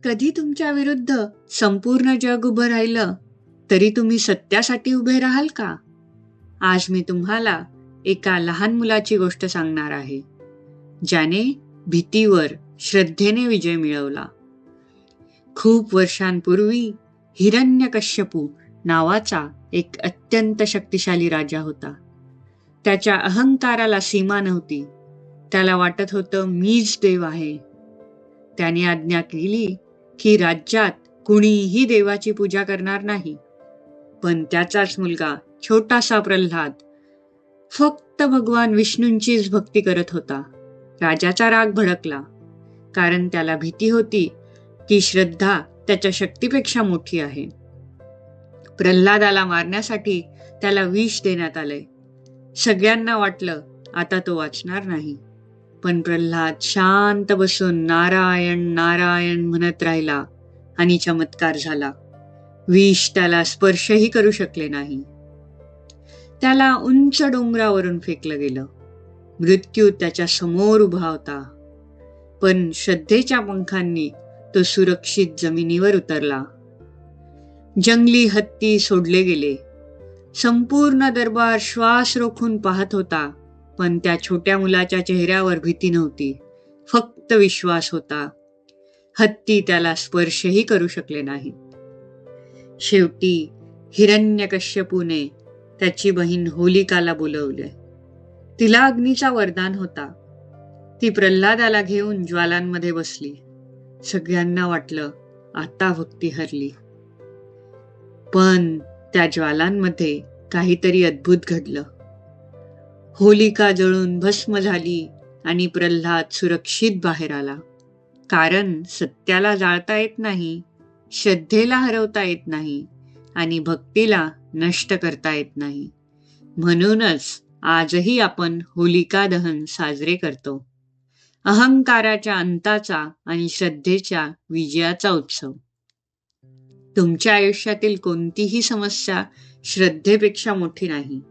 कधी तुमच्या विरुद्ध संपूर्ण जग उभं राहिलं तरी तुम्ही सत्यासाठी उभे राहाल का? आज मी तुम्हाला एका लहान मुलाची गोष्ट सांगणार आहे, ज्याने भीतीवर श्रद्धेने विजय मिळवला. खूप वर्षांपूर्वी हिरण्यकश्यपू नावाचा एक अत्यंत शक्तिशाली राजा होता. त्याच्या अहंकाराला सीमा नव्हती. त्याला वाटत होतं मीच देव आहे. त्याने आज्ञा केली की राज्यात कुणीही देवाची पूजा करणार नाही. पण त्याचाच मुलगा छोटासा प्रल्हाद फक्त भगवान विष्णूंचीच भक्ती करत होता. राजाचा राग भडकला, कारण त्याला भीती होती की श्रद्धा त्याच्या शक्तीपेक्षा मोठी आहे. प्रल्हादाला मारण्यासाठी त्याला विष देण्यात आले. सगळ्यांना वाटलं आता तो वाचणार नाही. पण प्रल्हाद शांत बसून नारायण नारायण म्हणत राहिला आणि चमत्कार झाला. विष त्याला स्पर्शही करू शकले नाही. त्याला उंच डोंगरावरून फेकलं गेलं. मृत्यू त्याच्या समोर उभा होता. पण श्रद्धेच्या पंखांनी तो सुरक्षित जमिनीवर उतरला. जंगली हत्ती सोडले गेले. संपूर्ण दरबार श्वास रोखून पाहत होता. पण त्या छोट्या मुलाच्या चेहऱ्यावर भीती नव्हती, फक्त विश्वास होता. हत्ती त्याला स्पर्शही करू शकले नाही. शेवटी हिरण्यकश्यपूने त्याची बहीण होलिकाला बोलवले. तिला अग्नीचा वरदान होता. ती प्रल्हादाला घेऊन ज्वालांमध्ये बसली. सगळ्यांना वाटलं आता भक्ती हरली. पण त्या ज्वालांमध्ये काहीतरी अद्भुत घडलं. होलिका जळून भस्म झाली आणि प्रल्हाद सुरक्षित बाहेर आला. कारण सत्याला जाळता येत नाही, श्रद्धेला हरवता येत नाही आणि भक्तीला नष्ट करता येत नाही. म्हणूनच आजही आपण होलिका दहन साजरे करतो. अहंकाराच्या अंताचा आणि श्रद्धेच्या विजयाचा उत्सव. तुमच्या आयुष्यातील कोणतीही समस्या श्रद्धेपेक्षा मोठी नाही.